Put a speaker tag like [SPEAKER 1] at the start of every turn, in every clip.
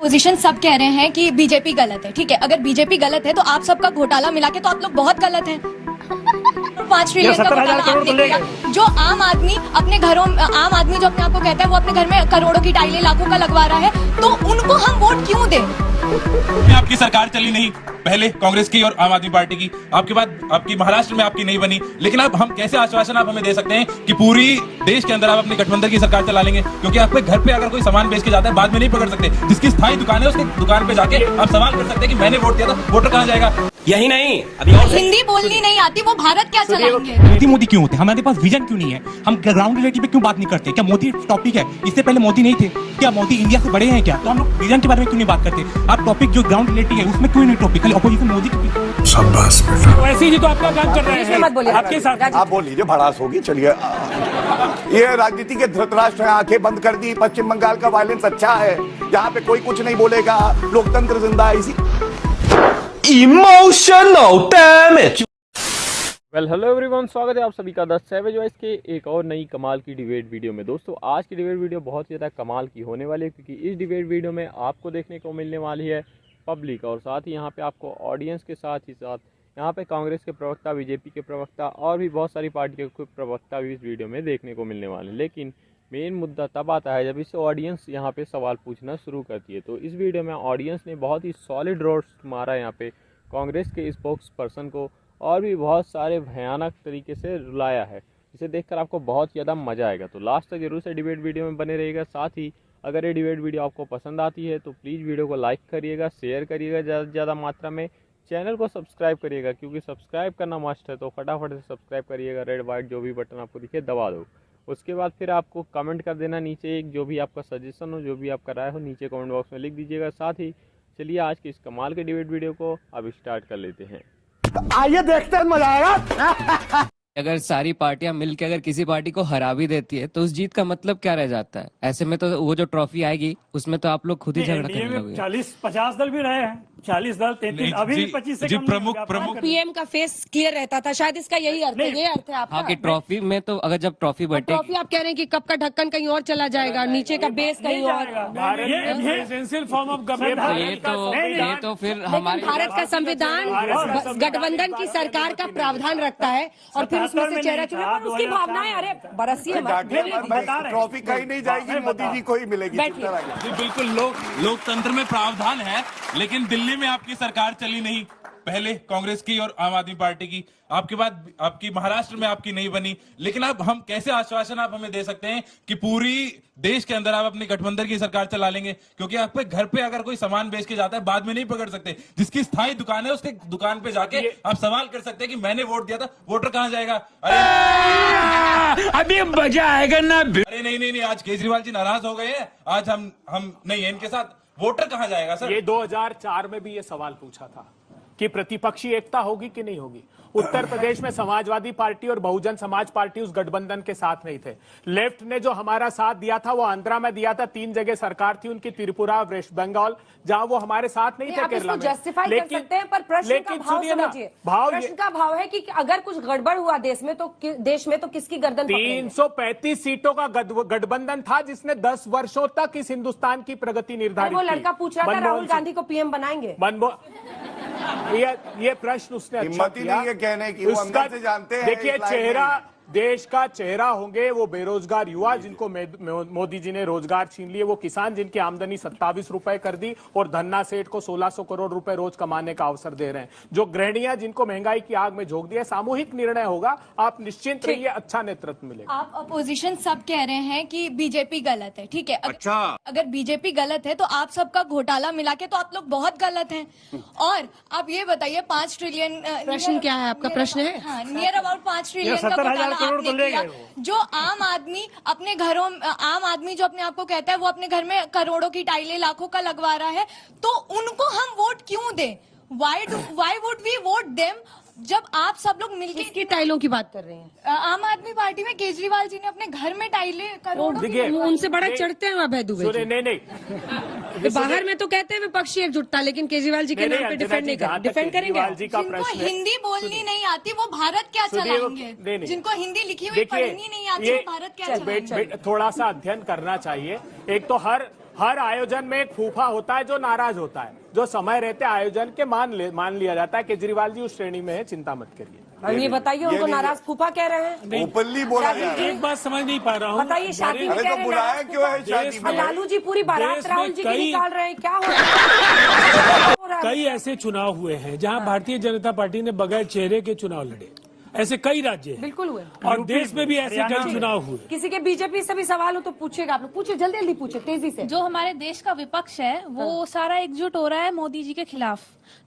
[SPEAKER 1] Position सब कह रहे हैं कि बीजेपी गलत है। ठीक है, अगर बीजेपी गलत है तो आप सबका घोटाला मिला के तो आप लोग बहुत गलत हैं। 5 ट्रिलियन का घोटाला आपने किया। जो आम आदमी अपने घरों, आम आदमी जो अपने आप को कहता है वो अपने घर में करोड़ों की टाइलें लाखों का लगवा रहा है, तो उनको हम वोट क्यों दें?
[SPEAKER 2] आपकी सरकार चली नहीं, पहले कांग्रेस की और आम आदमी पार्टी की, आपके बाद आपकी महाराष्ट्र में आपकी नहीं बनी, लेकिन अब हम कैसे आश्वासन आप हमें दे सकते हैं कि पूरी देश के अंदर आप अपने गठबंधन की सरकार चला लेंगे? क्योंकि आपके घर पे अगर कोई सामान बेच के जाता है बाद में नहीं पकड़ सकते। जिसकी स्थायी दुकान है उसकी दुकान पे जाके आप सवाल कर सकते हैं कि मैंने वोट दिया था, वोटर कहाँ जाएगा?
[SPEAKER 3] यही नहीं, अभी और
[SPEAKER 1] हिंदी बोलनी नहीं आती, वो भारत क्या चलाएंगे?
[SPEAKER 4] मोदी क्यों होते हैं? हमारे पास विजन क्यों नहीं है? हम ग्राउंड रियलिटी पे क्यों बात नहीं करते? क्या मोदी टॉपिक है? इससे पहले मोदी नहीं थे क्या? मोदी इंडिया से बड़े हैं क्या? तो हम लोग विजन के बारे में क्यों नहीं बात करते? आप टॉपिक जो ग्राउंड रियलिटी है उसमें क्यों नहीं टॉपिक? खाली अपोजिशन मोदी की।
[SPEAKER 5] शाबाश बेटा।
[SPEAKER 6] वैसे ही तो आपका काम कर रहे हैं।
[SPEAKER 7] मत बोलिए
[SPEAKER 6] आपके साथ
[SPEAKER 5] आप बोल लीजिए, भड़ास होगी। चलिए, ये राजनीति के धृतराष्ट्र हैं, आंखें बंद कर दी। पश्चिम बंगाल का वायलेंस अच्छा है, यहाँ पे कोई कुछ नहीं बोलेगा, लोकतंत्र जिंदा है। इसी
[SPEAKER 3] emotional damage.
[SPEAKER 8] Well hello everyone, स्वागत है आप सभी का द सैवेज वॉइस के एक और नई कमाल की डिबेट वीडियो में। दोस्तों आज की डिबेट वीडियो बहुत ही ज़्यादा कमाल की होने वाली है, क्योंकि इस डिबेट वीडियो में आपको देखने को मिलने वाली है पब्लिक, और साथ ही यहाँ पे आपको ऑडियंस के साथ ही साथ यहाँ पे कांग्रेस के प्रवक्ता, बीजेपी के प्रवक्ता और भी बहुत सारी पार्टियों के प्रवक्ता भी इस वीडियो में देखने को मिलने वाले हैं। लेकिन मेन मुद्दा तब आता है जब इससे ऑडियंस यहाँ पे सवाल पूछना शुरू करती है। तो इस वीडियो में ऑडियंस ने बहुत ही सॉलिड रोस्ट मारा यहाँ पे कांग्रेस के स्पोक्स पर्सन को, और भी बहुत सारे भयानक तरीके से रुलाया है, जिसे देखकर आपको बहुत ज़्यादा मज़ा आएगा। तो लास्ट तक जरूर से डिबेट वीडियो में बने रहिएगा। साथ ही अगर ये डिबेट वीडियो आपको पसंद आती है तो प्लीज़ वीडियो को लाइक करिएगा, शेयर करिएगा ज़्यादा से ज़्यादा मात्रा में, चैनल को सब्सक्राइब करिएगा, क्योंकि सब्सक्राइब करना मस्ट है। तो फटाफट से सब्सक्राइब करिएगा, रेड वाइट जो भी बटन आपको दिखे दबा दो। उसके बाद फिर आपको कमेंट कर देना नीचे, एक जो भी आपका सजेशन हो, जो भी आपका राय हो, नीचे कमेंट बॉक्स में लिख दीजिएगा। साथ ही चलिए आज की इस कमाल के डिबेट वीडियो को अब स्टार्ट कर लेते हैं।
[SPEAKER 6] आइए देखते हैं, मजा आएगा।
[SPEAKER 9] अगर सारी पार्टियां मिलकर अगर किसी पार्टी को हरा भी देती है तो उस जीत का मतलब क्या रह जाता है? ऐसे में तो वो जो ट्रॉफी आएगी उसमें तो आप लोग खुद ही झगड़ा करने लगोगे।
[SPEAKER 6] 40-50 दल भी रहे हैं, 40 दल 33, अभी 25 से कम
[SPEAKER 2] प्रमुख
[SPEAKER 7] पीएम का फेस क्लियर रहता था, शायद इसका यही अर्थ है। ये अर्थ है आपका?
[SPEAKER 9] हाँ कि ट्रॉफी में तो अगर जब ट्रॉफी बटे,
[SPEAKER 7] ट्रॉफी आप कह रहे हैं कि कप का ढक्कन कहीं और चला जाएगा, नीचे का बेस कहीं और।
[SPEAKER 6] फॉर्म ऑफ गवर्नमेंट,
[SPEAKER 9] ये तो फिर हमारे
[SPEAKER 7] भारत का संविधान गठबंधन की सरकार का प्रावधान रखता है, और फिर उसमें से चेहरा चुना उसकी भावनाएं। अरे बरसिए
[SPEAKER 5] ट्रॉफी कहीं नहीं जाएगी, मोदी जी को ही मिलेगी।
[SPEAKER 2] बिल्कुल लोकतंत्र में प्रावधान है, लेकिन दिल्ली में आपकी सरकार चली नहीं, पहले कांग्रेस की और आम आदमी पार्टी की, आपके बाद आपकी महाराष्ट्र में आपकी नहीं बनी, लेकिन अब हम कैसे आश्वासन आप हमें दे सकते हैं कि पूरी देश के अंदर आप अपने गठबंधन की सरकार चला लेंगे? क्योंककि आपके घर पे अगर कोई सामान बेच के जाता है बाद में नहीं पकड़ सकते। जिसकी स्थायी दुकान है उसके दुकान पे जाके आप सवाल कर सकते हैं कि मैंने वोट दिया था, वोटर कहाँ जाएगा?
[SPEAKER 6] अभी मजा आएगा ना।
[SPEAKER 2] अरे नहीं, आज केजरीवाल जी नाराज हो गए हैं, आज हम नहीं है इनके साथ, वोटर कहाँ जाएगा सर?
[SPEAKER 10] ये 2004 में भी ये सवाल पूछा था कि प्रतिपक्षी एकता होगी कि नहीं होगी। उत्तर प्रदेश में समाजवादी पार्टी और बहुजन समाज पार्टी उस गठबंधन के साथ नहीं थे। लेफ्ट ने जो हमारा साथ दिया था वो आंध्रा में दिया था, 3 जगह सरकार थी उनकी, त्रिपुरा, वेस्ट बंगाल, जहां वो हमारे साथ नहीं थे केरला में।
[SPEAKER 7] जस्टिफाई कर सकते हैं, पर प्रश्न का भाव समझिए। प्रश्न का भाव है कि अगर कुछ गड़बड़ हुआ देश में तो किसकी गर्दन?
[SPEAKER 10] 335 सीटों का गठबंधन था जिसने 10 वर्षों तक इस हिंदुस्तान की प्रगति निर्धारित
[SPEAKER 7] की। वो लड़का पूछ रहा था राहुल गांधी को पीएम बनाएंगे।
[SPEAKER 10] ये प्रश्न उसने अच्छा किया
[SPEAKER 5] कहने की, वो अंदर से जानते हैं।
[SPEAKER 10] देखिए, चेहरा देश का चेहरा होंगे वो बेरोजगार युवा जिनको मोदी जी ने रोजगार छीन लिए, वो किसान जिनकी आमदनी 27 रुपए कर दी और धन्ना सेठ को 1600 करोड़ रुपए रोज कमाने का अवसर दे रहे हैं, जो गृहिणियां जिनको महंगाई की आग में झोंक दिया। सामूहिक निर्णय होगा, आप निश्चिंत रहिए, अच्छा नेतृत्व मिलेगा।
[SPEAKER 1] आप अपोजिशन सब कह रहे हैं कि बीजेपी गलत है। ठीक है,
[SPEAKER 3] अच्छा,
[SPEAKER 1] अगर बीजेपी गलत है तो आप सबका घोटाला मिला के तो आप लोग बहुत गलत हैं। और आप ये बताइए 5 ट्रिलियन
[SPEAKER 7] प्रश्न क्या है आपका? प्रश्न है
[SPEAKER 1] हाँ, नियर अबाउट 5 ट्रिलियन का घोटाला आपने किया। जो आम आदमी अपने घरों, आम आदमी जो अपने आप को कहता है वो अपने घर में करोड़ों की टाइलें लाखों का लगवा रहा है, तो उनको हम वोट क्यों दें? Why would we vote them? जब आप सब लोग मिलकर
[SPEAKER 7] किसकी टाइलों की बात कर रहे हैं?
[SPEAKER 1] आम आदमी पार्टी में केजरीवाल जी ने अपने घर में टाइलें करोड़ों की,
[SPEAKER 7] उनसे बड़ा चढ़ते हैं अभय दुबे।
[SPEAKER 10] नहीं,
[SPEAKER 7] बाहर में तो कहते हैं विपक्षी एकजुटता, लेकिन केजरीवाल जी के नाम पे डिफेंड नहीं कर, डिफेंड करेंगे।
[SPEAKER 1] जिनको हिंदी बोलनी नहीं आती वो भारत क्या चलाएंगे? जिनको हिंदी लिखी हुई पढ़नी नहीं आती वो भारत क्या चलाएंगे?
[SPEAKER 10] थोड़ा सा अध्ययन करना चाहिए। एक तो हर आयोजन में एक फूफा होता है जो नाराज होता है, जो समय रहते आयोजन के मान लिया जाता है। केजरीवाल जी उस श्रेणी में है, चिंता मत करिए।
[SPEAKER 7] और ये बताइए उनको नाराज फूफा कह रहे हैं?
[SPEAKER 5] ओपनली बोला जा रहा है।
[SPEAKER 6] एक बात समझ नहीं पा रहा हूँ,
[SPEAKER 7] बताइए शादी में
[SPEAKER 5] अरे
[SPEAKER 7] कह
[SPEAKER 5] तो
[SPEAKER 7] रहे हैं
[SPEAKER 5] बुलाया
[SPEAKER 7] नाराज
[SPEAKER 5] क्यों है
[SPEAKER 7] फूफा?
[SPEAKER 5] शादी में?
[SPEAKER 7] लालू जी पूरी बारात
[SPEAKER 6] देश में
[SPEAKER 7] राहुल जी की
[SPEAKER 6] कई-
[SPEAKER 7] निकाल रहे हैं, क्या हो रहा है?
[SPEAKER 6] कई ऐसे चुनाव हुए हैं जहां भारतीय जनता पार्टी ने बगैर चेहरे के चुनाव लड़े, ऐसे कई राज्य हैं।
[SPEAKER 7] बिल्कुल हुए।
[SPEAKER 6] और देश में भी ऐसे कई चुनाव हुए।
[SPEAKER 7] किसी के बीजेपी से भी सवाल हो तो पूछेगा, आप लोग पूछे, जल्दी जल्दी पूछे, तेजी से।
[SPEAKER 1] जो हमारे देश का विपक्ष है वो सारा एकजुट हो रहा है मोदी जी के खिलाफ।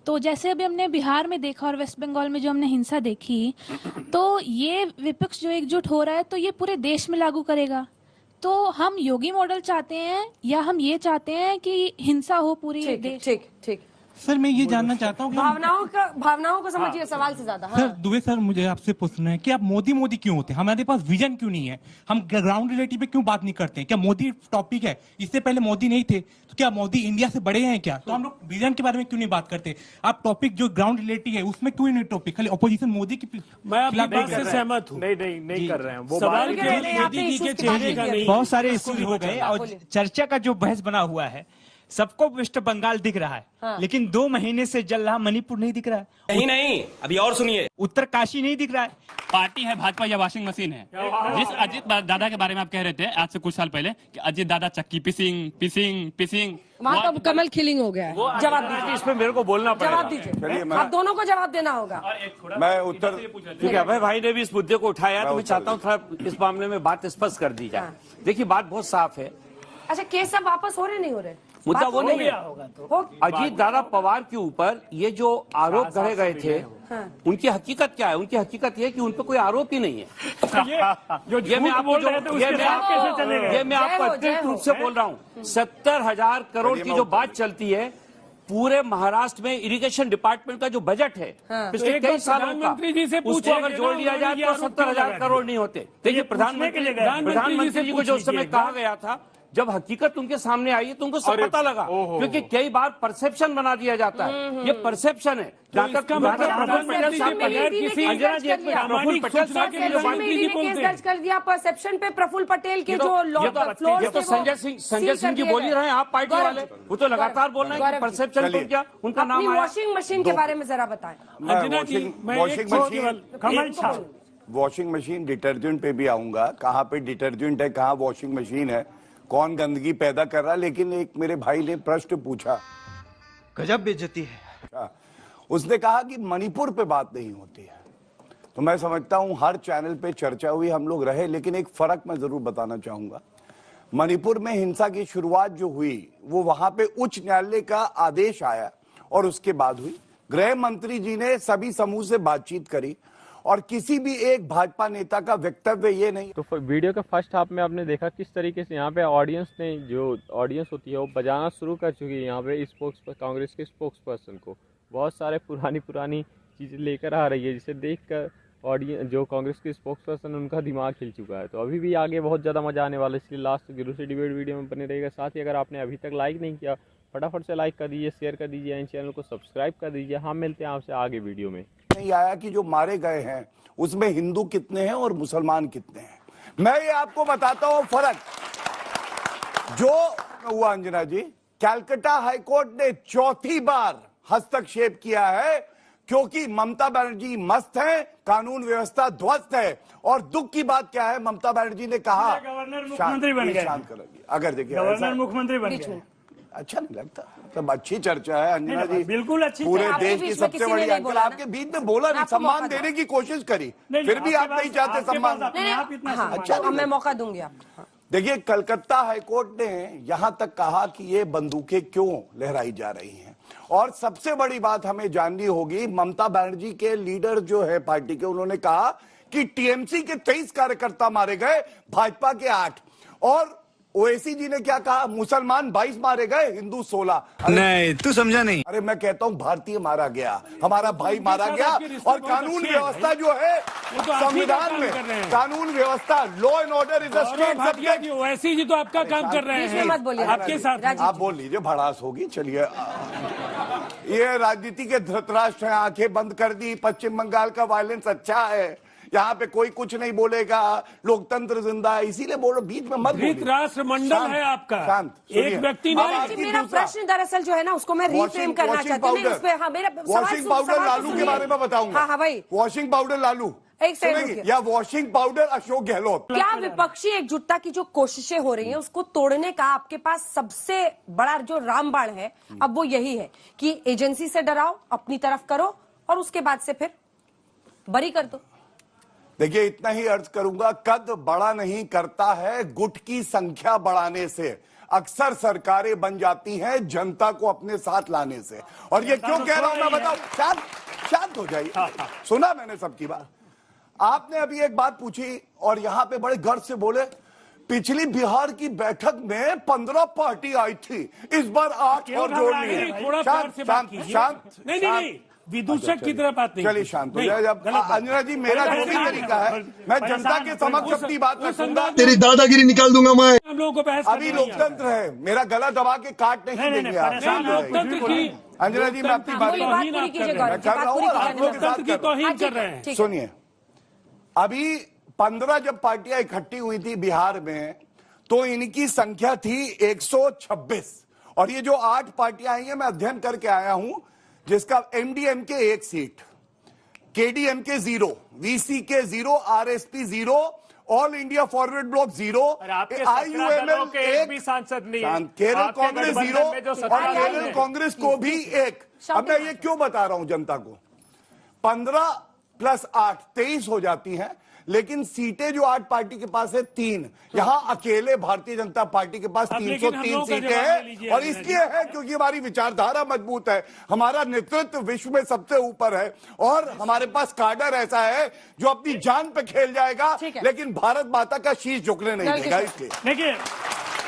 [SPEAKER 1] तो जैसे अभी हमने बिहार में देखा और वेस्ट बंगाल में जो हमने हिंसा देखी, तो ये विपक्ष जो एकजुट हो रहा है तो ये पूरे देश में लागू करेगा। तो हम योगी मॉडल चाहते हैं या हम ये चाहते हैं कि हिंसा हो पूरी देश?
[SPEAKER 7] ठीक ठीक।
[SPEAKER 4] सर मैं ये जानना चाहता हूँ कि
[SPEAKER 7] भावनाओं को समझिए सवाल से ज्यादा।
[SPEAKER 4] सर दुबे सर मुझे आपसे पूछना है कि आप मोदी क्यों होते हैं? हमारे पास विजन क्यों नहीं है? हम ग्राउंड रियलिटी पे क्यों बात नहीं करते? क्या मोदी टॉपिक है? इससे पहले मोदी नहीं थे तो क्या मोदी इंडिया से बड़े हैं क्या? तो हम लोग विजन के बारे में क्यों नहीं बात करते? आप टॉपिक जो ग्राउंड रियलिटी है उसमें क्यों नहीं टॉपिक? खाली ऑपोजिशन मोदी की
[SPEAKER 6] मैं आपकी बात से सहमत हूँ।
[SPEAKER 10] नहीं कर रहे हैं वो
[SPEAKER 6] सवाल
[SPEAKER 10] बात।
[SPEAKER 6] केवल मोदी जी के चेहरे का नहीं,
[SPEAKER 11] बहुत सारे इश्यूज हो गए और चर्चा का जो बहस बना हुआ है, सबको वेस्ट बंगाल दिख रहा है, लेकिन 2 महीने से जल रहा मणिपुर नहीं दिख रहा है।
[SPEAKER 3] नहीं नहीं, अभी और सुनिए।
[SPEAKER 11] उत्तरकाशी नहीं दिख रहा है।
[SPEAKER 12] पार्टी है भाजपा या वॉशिंग मशीन है? जिस अजित दादा के बारे में आप कह रहे थे आज से कुछ साल पहले कि अजित दादा चक्की पिसिंग
[SPEAKER 7] वहाँ तो कमल खिलिंग हो गया है। जवाब दीजिए,
[SPEAKER 10] इसमें मेरे को बोलना पड़ेगा।
[SPEAKER 7] जवाब दीजिए, आप दोनों को जवाब देना होगा।
[SPEAKER 5] मैं उत्तर
[SPEAKER 13] ठीक है, अभय भाई ने भी इस मुद्दे को उठाया तो मैं चाहता हूँ थोड़ा इस मामले में बात स्पष्ट कर दी जाए। देखिए बात बहुत साफ है।
[SPEAKER 7] अच्छा केस सब वापस हो रहे नहीं हो रहे?
[SPEAKER 13] मुद्दा वो नहीं है।
[SPEAKER 7] हो
[SPEAKER 13] अजीत दादा पवार के ऊपर ये जो आरोप गढ़े गए थे, उनकी हकीकत क्या है? उनकी हकीकत ये कि उन पर कोई आरोप ही नहीं है। ये मैं आपको अतिरिक्त रूप से बोल रहा हूँ। 70,000 करोड़ की जो बात चलती है, पूरे महाराष्ट्र में इरिगेशन डिपार्टमेंट का जो बजट है पिछले कई सालों का, उसको अगर जोड़ लिया जाए तो 70,000 करोड़ नहीं होते। देखिए प्रधानमंत्री जी को जो उस समय कहा गया था, जब हकीकत उनके सामने आई तो उनको सब पता लगा, क्योंकि कई बार परसेप्शन बना दिया जाता है। ये परसेप्शन है।
[SPEAKER 7] परसेप्शन पे प्रफुल्ल पटेल के जो
[SPEAKER 13] ये तो संजय सिंह जी बोल ही रहे हैं, आप पार्टी वाले, वो तो लगातार बोल रहे हैं परसेप्शन तो क्या उनका नाम आया।
[SPEAKER 7] वॉशिंग मशीन के बारे में जरा बताएं।
[SPEAKER 5] वॉशिंग मशीन डिटर्जेंट पे भी आऊंगा। कहाँ पे डिटर्जेंट है, कहाँ वॉशिंग मशीन है, कौन गंदगी पैदा कर रहा है। लेकिन एक मेरे भाई ने प्रश्न पूछा,
[SPEAKER 11] गजब बेइज्जती है।
[SPEAKER 5] उसने कहा कि मणिपुर पे बात नहीं होती है। तो मैं समझता हूं हर चैनल पे चर्चा हुई, हम लोग रहे, लेकिन एक फर्क मैं जरूर बताना चाहूंगा। मणिपुर में हिंसा की शुरुआत जो हुई वो वहां पे उच्च न्यायालय का आदेश आया और उसके बाद हुई। गृह मंत्री जी ने सभी समूह से बातचीत करी और किसी भी एक भाजपा नेता का वक्तव्य ये नहीं।
[SPEAKER 8] तो वीडियो के फर्स्ट हाफ में आपने देखा किस तरीके से यहाँ पे ऑडियंस ने, जो ऑडियंस होती है वो बजाना शुरू कर चुकी है यहाँ पे कांग्रेस के स्पोक्स पर्सन को। बहुत सारे पुरानी चीज़ें लेकर आ रही है, जिसे देखकर ऑडियंस, जो कांग्रेस के स्पोक्स पर्सन, उनका दिमाग हिल चुका है। तो अभी भी आगे बहुत ज़्यादा मजा आने वाला है, इसलिए लास्ट गुरु से डिबेट वीडियो में बने रहेगा। साथ ही अगर आपने अभी तक लाइक नहीं किया, फटाफट से लाइक कर दीजिए, शेयर कर दीजिए, एंड चैनल को सब्सक्राइब कर दीजिए। हम मिलते हैं आपसे आगे वीडियो में।
[SPEAKER 5] नहीं आया कि जो मारे गए हैं उसमें हिंदू कितने हैं और मुसलमान कितने हैं। मैं ये आपको बताता हूं फर्क जो हुआ। अंजना जी, कलकत्ता हाईकोर्ट ने 4थी बार हस्तक्षेप किया है क्योंकि ममता बनर्जी मस्त है, कानून व्यवस्था ध्वस्त है। और दुख की बात क्या है, ममता बनर्जी ने कहा
[SPEAKER 6] गवर्नर मुख्यमंत्री बन गए।
[SPEAKER 5] शांत करेंगे। अगर देखिए
[SPEAKER 6] गवर्नर मुख्यमंत्री बन गए,
[SPEAKER 5] अच्छा नहीं लगता। सब अच्छी चर्चा है अंजना जी,
[SPEAKER 6] बिल्कुल अच्छी।
[SPEAKER 5] पूरे देश की सबसे बड़ी अंकल आपके बीच में बोला नहीं, सम्मान देने की कोशिश करी, फिर भी आप नहीं चाहते सम्मान।
[SPEAKER 7] अच्छा मैं मौका दूंगी आपको।
[SPEAKER 5] देखिए कलकत्ता हाईकोर्ट ने यहां तक कहा कि ये बंदूकें क्यों लहराई जा रही हैं। और सबसे बड़ी बात हमें जाननी होगी, ममता बनर्जी के लीडर जो है पार्टी के, उन्होंने कहा कि टीएमसी के 23 कार्यकर्ता मारे गए, भाजपा के 8। और ओवैसी जी ने क्या कहा, मुसलमान 22 मारे गए, हिंदू 16।
[SPEAKER 11] नहीं तू समझा नहीं।
[SPEAKER 5] अरे मैं कहता हूं भारतीय मारा गया, हमारा भाई मारा गया। और कानून व्यवस्था जो है संविधान में, कानून व्यवस्था, law and order is a state subject.
[SPEAKER 6] Owaisi ji तो आपका काम कर रहे हैं, आपके साथ
[SPEAKER 5] आप बोल लीजिए, भड़ास होगी। चलिए, ये राजनीति के धृतराष्ट्र हैं, आंखें बंद कर दी। पश्चिम बंगाल का वायलेंस अच्छा है, यहाँ पे कोई कुछ नहीं बोलेगा, लोकतंत्र जिंदा है, इसीलिए बोलो, बीच में मत बोलिए।
[SPEAKER 6] राष्ट्रमंडल है आपका,
[SPEAKER 5] शांत,
[SPEAKER 6] एक व्यक्ति नहीं।
[SPEAKER 7] मेरा प्रश्न दरअसल जो है ना उसको मैं रीफ्रेम करना चाहती हूँ।
[SPEAKER 5] वॉशिंग पाउडर लालू के बारे में बताऊंगा।
[SPEAKER 7] हाँ भाई,
[SPEAKER 5] वॉशिंग पाउडर लालू
[SPEAKER 7] एक सेकंड,
[SPEAKER 5] या वॉशिंग पाउडर अशोक गहलोत।
[SPEAKER 7] क्या विपक्षी एकजुटता की जो कोशिशें हो रही हैं उसको तोड़ने का आपके पास सबसे बड़ा जो रामबाण है अब वो यही है कि एजेंसी से डराओ, अपनी तरफ करो और उसके बाद से फिर बरी कर दो?
[SPEAKER 5] देखिए, इतना ही अर्ज करूंगा, कद बड़ा नहीं करता है गुट की संख्या बढ़ाने से, अक्सर सरकारें बन जाती हैं जनता को अपने साथ लाने से। और ये क्यों कह रहा हूं मैं बताऊं, शांत हो जाइए, सुना मैंने सबकी बात। आपने अभी एक बात पूछी और यहां पे बड़े गर्व से बोले, पिछली बिहार की बैठक में 15 पार्टी आई थी, इस बार 8 और जोड़नी है। शांत,
[SPEAKER 6] नहीं, विदूषक की तरह बात नहीं।
[SPEAKER 5] चलिए शांत हो जाए। जब अंजना जी, मेरा जो भी तरीका है, मैं जनता के समक्ष अपनी बात रखूंगा,
[SPEAKER 14] तेरी दादागिरी निकाल दूंगा मैं।
[SPEAKER 6] हम लोगों को
[SPEAKER 5] अभी लोकतंत्र है, मेरा गला दबा के काट नहीं देंगे आप। अंजना जी, मैं अपनी बात कर रहा हूँ और आप लोगों के साथ कर रहे हैं। सुनिए, अभी 15 जब पार्टियां इकट्ठी हुई थी बिहार में तो इनकी संख्या थी 126, और ये जो 8 पार्टियां आई हैं, मैं अध्ययन करके आया हूं, जिसका MDMK 1 seat, KDMK 0, VCK 0, RSP 0, All India Forward Bloc 0, IUML
[SPEAKER 10] के एक भी सांसद नहीं,
[SPEAKER 5] केरल कांग्रेस 0 और केरल कांग्रेस को भी 1। अब मैं ये क्यों बता रहा हूं जनता को, 15 + 8 23 हो जाती हैं, लेकिन सीटें जो 8 पार्टी के पास है 3, यहां अकेले भारतीय जनता पार्टी के पास 303 सीटें हैं। और इसलिए है क्योंकि हमारी विचारधारा मजबूत है, हमारा नेतृत्व विश्व में सबसे ऊपर है, और हमारे पास काडर ऐसा है जो अपनी जान पे खेल जाएगा, लेकिन भारत माता का शीश झुकने नहीं देगा। इसलिए
[SPEAKER 11] देखिए,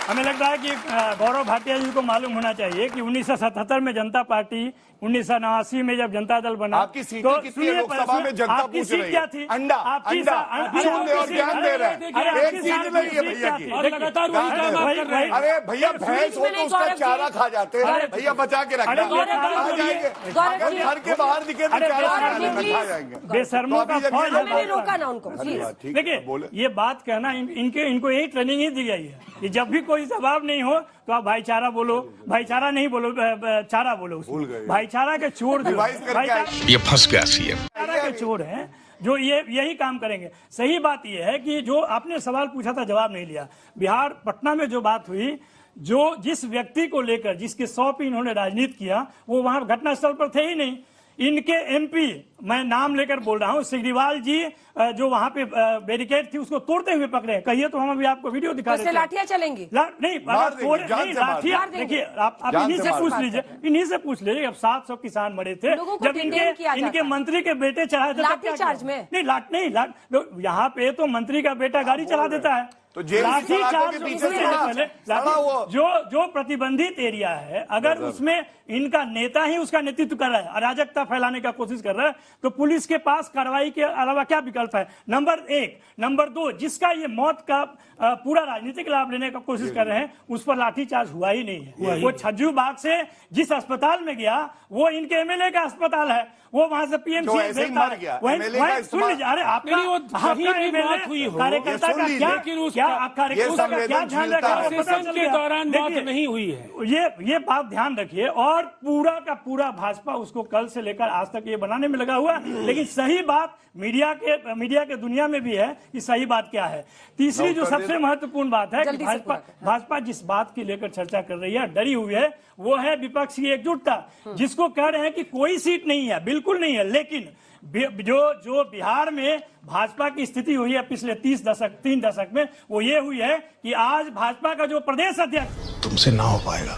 [SPEAKER 11] हमें लगता है कि गौरव भाटिया जी को मालूम होना चाहिए कि 1977 में जनता पार्टी, 1989 में जब जनता दल बना,
[SPEAKER 5] आपकी सीटें कितनी है लोकसभा में, जनता पूछ रही है। अंडा शून्य और ज्ञान दे रहे हैं, एक सीट नहीं है भैया की। अरे भैया, भैंस हो तो उसका चारा खा जाते हैं भैया, बचा के रखना, आ जाएंगे, अगर घर के बाहर दिखे तो चारा खा जाएंगे।
[SPEAKER 11] बेशर्मों का फौज है।
[SPEAKER 7] रोका ना उनको।
[SPEAKER 11] देखिए, ये बात कहना, इनको यही ट्रेनिंग ही दी गई है कि जब भी कोई जवाब नहीं हो तो आप भाईचारा बोलो, भाईचारा नहीं बोलो, चारा बोलो। भाईचारा के चोर जो
[SPEAKER 14] ये फंस गया सीएम,
[SPEAKER 11] भाईचारा के चोर हैं जो यही काम करेंगे। सही बात यह है कि जो आपने सवाल पूछा था जवाब नहीं लिया। बिहार पटना में जो बात हुई, जो जिस व्यक्ति को लेकर जिसके 100 पे इन्होंने राजनीति किया, वो वहां घटनास्थल पर थे ही नहीं। इनके एमपी, मैं नाम लेकर बोल रहा हूं, सिग्रीवाल जी जो वहां पे बैरिकेड थी उसको तोड़ते हुए पकड़े। कहिए तो हम अभी आपको वीडियो दिखा रहे थे।
[SPEAKER 7] लाठियां चलेंगी?
[SPEAKER 11] नहीं, लाठियां देखिए, आप इन्हीं से पूछ लीजिए, इन्हीं से पूछ लीजिए। अब 700 किसान मरे थे जब इनके मंत्री के बेटे चढ़ाए थे।
[SPEAKER 7] लाठीचार्ज में
[SPEAKER 11] नहीं, यहाँ पे तो मंत्री का बेटा गाड़ी चला देता है,
[SPEAKER 5] तो
[SPEAKER 11] जो प्रतिबंधित एरिया है, अगर उसमें इनका नेता ही उसका नेतृत्व कर रहा है, अराजकता फैलाने का कोशिश कर रहा है, तो पुलिस के पास कार्रवाई के अलावा क्या विकल्प है? नंबर 1। नंबर 2, जिसका ये मौत का पूरा राजनीतिक लाभ लेने का कोशिश कर रहे हैं, उस पर लाठीचार्ज हुआ ही नहीं है। वो छज्जू बाग से जिस अस्पताल में गया वो इनके एमएलए का अस्पताल है, वो वहां से पीएमसी
[SPEAKER 5] मर गया।
[SPEAKER 11] सुन लीजिए, अरे आपका कार्यकर्ता का क्या ध्यान रखा
[SPEAKER 6] के दौरान मौत नहीं हुई है,
[SPEAKER 11] ये बात ध्यान रखिए। और पूरा का पूरा भाजपा उसको कल से लेकर आज तक ये बनाने में लगा हुआ है। लेकिन सही बात मीडिया के दुनिया में भी है कि सही बात क्या है। तीसरी जो सबसे महत्वपूर्ण बात है कि भाजपा जिस बात की लेकर चर्चा कर रही है, डरी हुई है, वो है विपक्ष की एकजुटता, जिसको कह रहे हैं कि कोई सीट नहीं है, बिल्कुल नहीं है। लेकिन जो बिहार में भाजपा की स्थिति हुई है पिछले 3 दशक में, वो ये हुई है कि आज भाजपा का जो प्रदेश अध्यक्ष,
[SPEAKER 14] तुमसे ना हो पाएगा,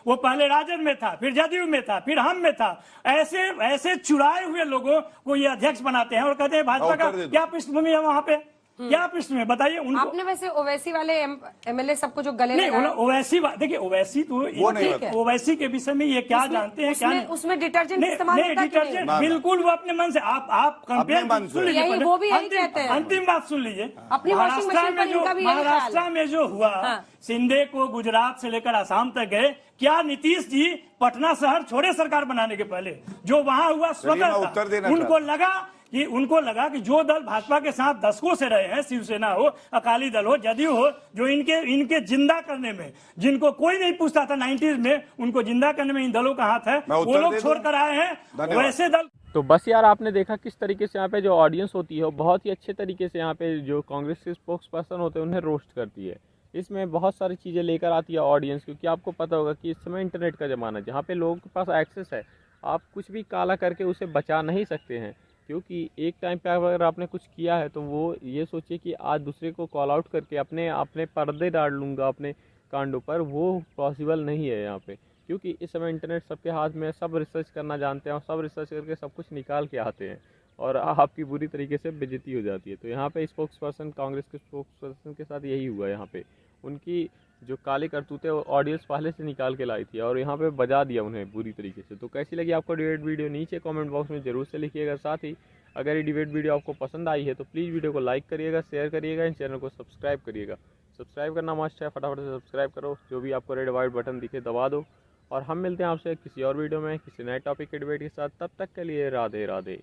[SPEAKER 11] वो पहले राजद में था, फिर जदयू में था, फिर हम में था। ऐसे चुराए हुए लोगों को ये अध्यक्ष बनाते हैं और कहते हैं भाजपा का क्या पृष्ठभूमि है वहां पे, क्या पृष्ठभूमि बताइए उनको।
[SPEAKER 7] आपने वैसे ओवैसी वाले एमएलए सबको जो गले
[SPEAKER 11] नहीं, ओवैसी देखिए, ओवैसी तो ओवैसी के विषय में ये क्या जानते हैं, क्या
[SPEAKER 7] उसमें डिटर्जेंट इस्तेमाल होता है?
[SPEAKER 11] डिटर्जेंट बिल्कुल वो अपने मन से आप कंपेयर सुन लीजिए,
[SPEAKER 7] वो भी यही कहते हैं।
[SPEAKER 11] अंतिम बात सुन लीजिए,
[SPEAKER 7] अपनी
[SPEAKER 11] महाराष्ट्र में जो हुआ, शिंदे को गुजरात से लेकर आसाम तक गए, क्या नीतीश जी पटना शहर छोड़े सरकार बनाने के पहले जो वहां हुआ स्वतः, उनको लगा कि उनको लगा कि जो दल भाजपा के साथ दशकों से रहे हैं, शिवसेना हो, अकाली दल हो, जदयू हो, जो इनके जिंदा करने में, जिनको कोई नहीं पूछता था 90s में, उनको जिंदा करने में इन दलों का हाथ है, वो लोग छोड़ कर आए हैं। वैसे दल
[SPEAKER 8] तो बस यार आपने देखा किस तरीके से यहाँ पे जो ऑडियंस होती है वो बहुत ही अच्छे तरीके से यहाँ पे जो कांग्रेस के स्पोक्स पर्सन होते हैं उन्हें रोस्ट करती है। इसमें बहुत सारी चीज़ें लेकर आती है ऑडियंस, क्योंकि आपको पता होगा कि इस समय इंटरनेट का ज़माना है जहाँ पे लोगों के पास एक्सेस है, आप कुछ भी काला करके उसे बचा नहीं सकते हैं। क्योंकि एक टाइम पे अगर आपने कुछ किया है तो वो ये सोचिए कि आज दूसरे को कॉल आउट करके अपने पर्दे डाल लूँगा अपने कांडों पर, वो पॉसिबल नहीं है यहाँ पे। क्योंकि इस समय इंटरनेट सबके हाथ में, सब रिसर्च करना जानते हैं और सब रिसर्च करके सब कुछ निकाल के आते हैं और आपकी बुरी तरीके से बेइज्जती हो जाती है। तो यहाँ पे स्पोक्स पर्सन, कांग्रेस के स्पोक्स पर्सन के साथ यही हुआ। यहाँ पे उनकी जो काले करतूते ऑडियंस पहले से निकाल के लाई थी और यहाँ पे बजा दिया उन्हें बुरी तरीके से। तो कैसी लगी आपको डिबेट वीडियो नीचे कमेंट बॉक्स में जरूर से लिखिएगा। साथ ही अगर ये डिबेट वीडियो आपको पसंद आई है तो प्लीज़ वीडियो को लाइक करिएगा, शेयर करिएगा, इन चैनल को सब्सक्राइब करिएगा। सब्सक्राइब करना मस्ट है, फटाफट से सब्सक्राइब करो, जो भी आपको रेड वाइट बटन दिखे दबा दो। और हम मिलते हैं आपसे किसी और वीडियो में किसी नए टॉपिक के डिबेट के साथ। तब तक के लिए राधे राधे।